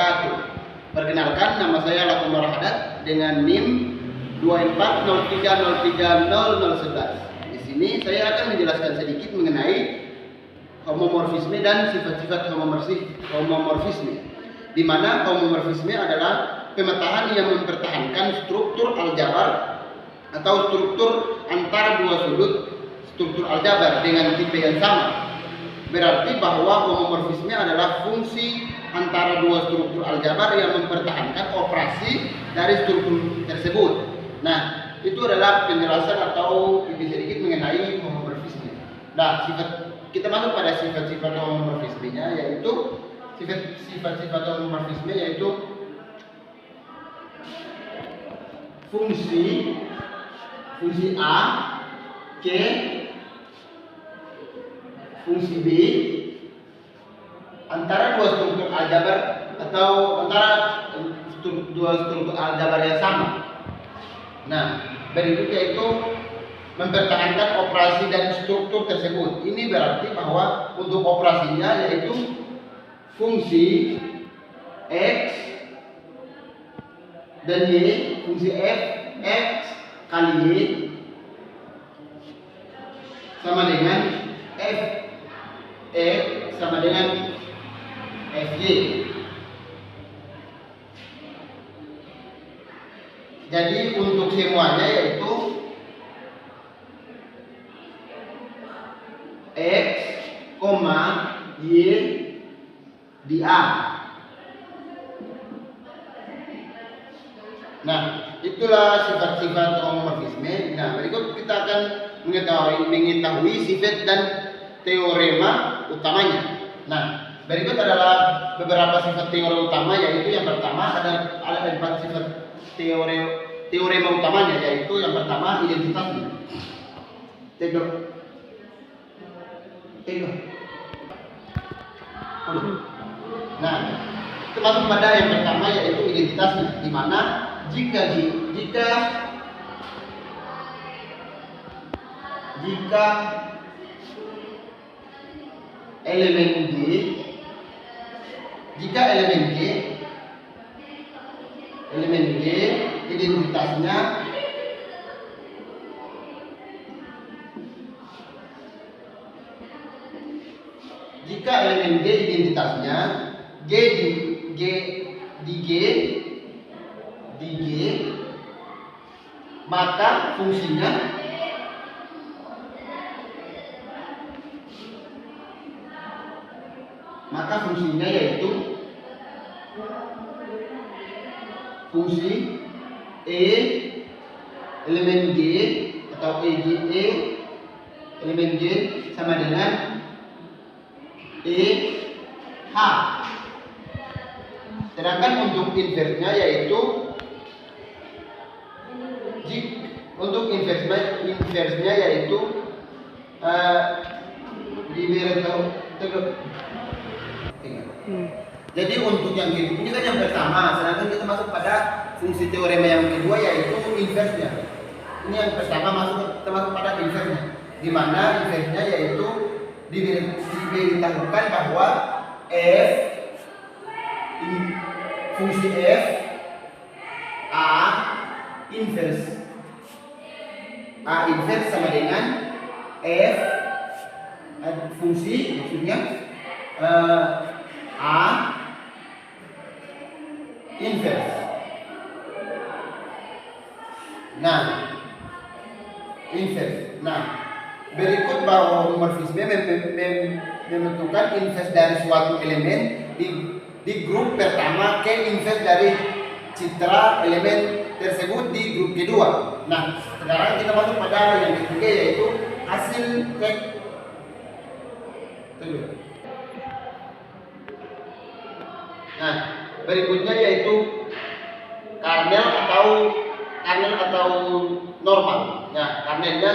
wabarakatuh. Perkenalkan, nama saya Lakumar Haddad dengan NIM 2403030011. Di sini saya akan menjelaskan sedikit mengenai homomorfisme dan sifat-sifat homomorfisme. Di mana homomorfisme adalah pemetaan yang mempertahankan struktur aljabar atau struktur antara dua sudut struktur aljabar dengan tipe yang sama. Berarti bahwa homomorfisme adalah fungsi antara dua struktur aljabar yang mempertahankan operasi dari struktur tersebut. Nah, itu adalah penjelasan atau sedikit mengenai homomorfisme. Nah, kita masuk pada sifat-sifat homomorfismenya, yaitu sifat-sifat homomorfisme yaitu fungsi A, C, fungsi B antara dua struktur aljabar atau antara dua struktur aljabar yang sama. Nah, berikutnya itu mempertahankan operasi dan struktur tersebut. Ini berarti bahwa untuk operasinya yaitu fungsi X dan Y, fungsi F, X kali Y sama dengan F sama dengan Fy. Jadi untuk semuanya yaitu X, Y di A. Nah, itulah sifat-sifat homomorfisme. Nah, berikut kita akan mengetahui sifat dan teorema utamanya. Nah, berikut adalah beberapa sifat teori utama, yaitu yang pertama ada 4 sifat teorema utamanya, yaitu yang pertama identitasnya. Nah, itu masuk pada yang pertama yaitu identitasnya, di mana jika elemen G identitasnya G di G, maka fungsinya yaitu fungsi E elemen G atau elemen G sama dengan H. Sedangkan untuk inversnya yaitu Jadi untuk yang ini kan yang pertama, sedangkan kita masuk pada fungsi teorema yang kedua yaitu inversnya. Ini yang pertama kita masuk pada inversnya, di mana inversnya yaitu diberitahukan bahwa fungsi F A inverse sama dengan F fungsi maksudnya A inverse. Nah, berikut bahwa homomorfisme menentukan inverse dari suatu elemen di grup pertama ke inverse dari citra elemen tersebut di grup kedua. Nah, sekarang kita masuk pada yang ketiga yaitu hasil tek. Nah, berikutnya yaitu kernel atau normal. Nah, kernelnya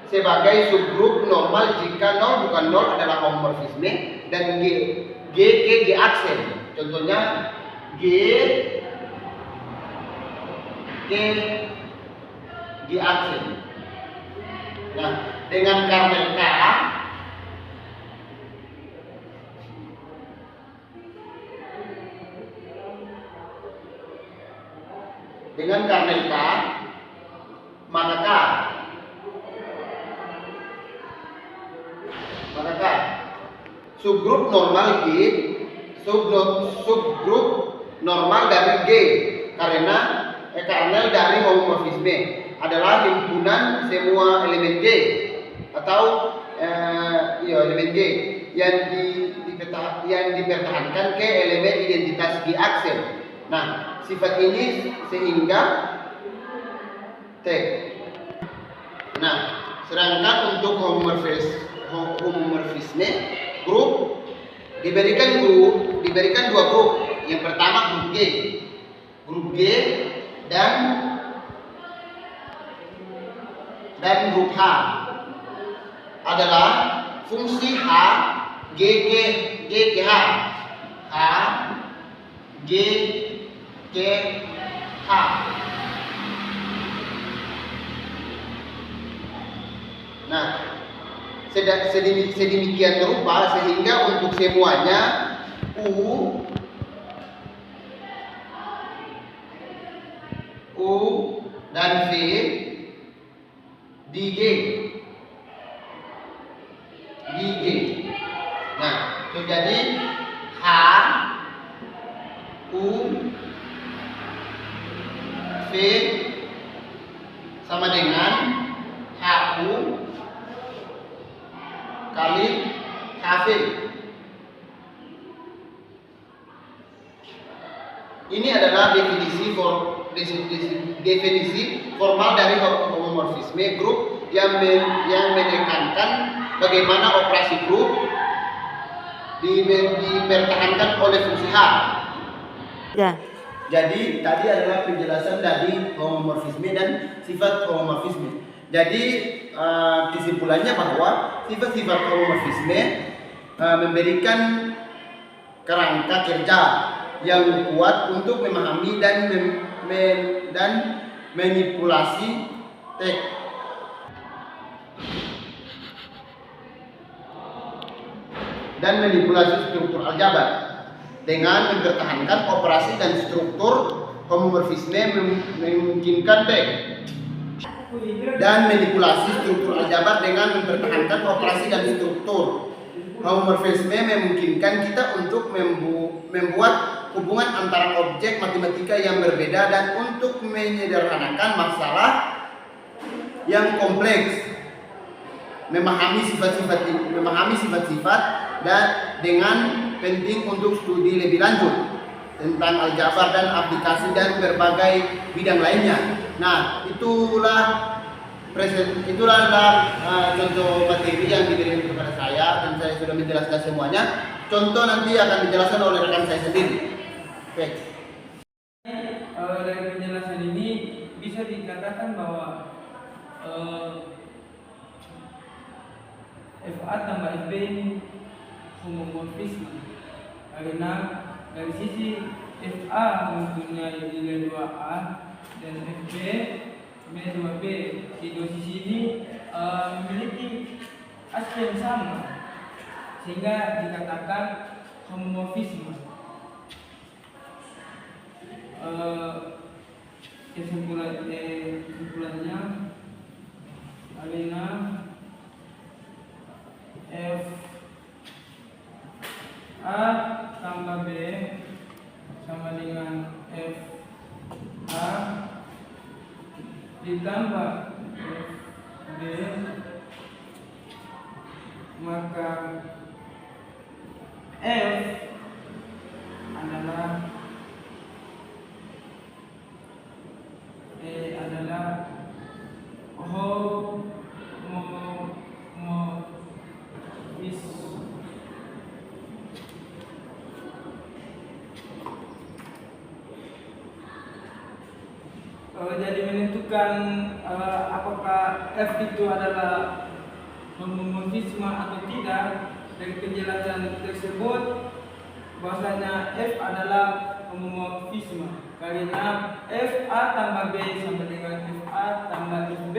sebagai subgrup normal jika 0 bukan 0 adalah homomorfisme dan G aksen. Contohnya G aksen. Nah, dengan kernel K dengan kernel K, maka subgrup normal G, subgrup normal dari G karena kernel dari homomorfisme adalah himpunan semua elemen G atau elemen G yang dipertahankan ke elemen identitas G aksen. Nah, sifat ini sehingga T. Nah, sedangkan untuk homomorfisme grup diberikan dua grup. Yang pertama grup G dan grup H adalah fungsi H G ke H G ke H. Nah, sedemikian rupa sehingga untuk semuanya U dan V di G. Nah, jadi H, U, V sama dengan HU kali HV. Ini adalah definisi formal dari homomorfisme grup yang menekankan bagaimana operasi grup dipertahankan oleh fungsi H. Ya. Jadi tadi adalah penjelasan dari homomorfisme dan sifat homomorfisme. Jadi kesimpulannya bahwa sifat-sifat homomorfisme memberikan kerangka kerja yang kuat untuk memahami dan manipulasi teks. Dan manipulasi struktur aljabar dengan mempertahankan operasi dan struktur homomorfisme memungkinkan teks. Dan manipulasi struktur aljabar dengan mempertahankan operasi dan struktur homomorfisme memungkinkan kita untuk membuat hubungan antara objek matematika yang berbeda dan untuk menyederhanakan masalah yang kompleks, memahami sifat-sifat dan dengan penting untuk studi lebih lanjut tentang aljabar dan aplikasi dan berbagai bidang lainnya. Nah, itulah contoh materi yang diberikan kepada saya dan saya sudah menjelaskan semuanya. Contoh nanti akan dijelaskan oleh rekan saya sendiri. Oke. Dari penjelasan ini bisa dikatakan bahwa FA tambah FB ini homomorfisme karena dari sisi FA mempunyai nilai 2A dan FB nilai 2B. Di dua sisi ini memiliki aspek yang sama sehingga dikatakan homomorfisme. Kesimpulannya karena F A tambah B sama dengan F A ditambah F B, maka F adalah jadi menentukan apakah F itu adalah homomorfisme atau tidak. Dari penjelasan tersebut bahwasanya F adalah homomorfisme karena F A tambah B sama dengan F A tambah F B,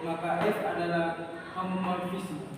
maka F adalah homomorfisme.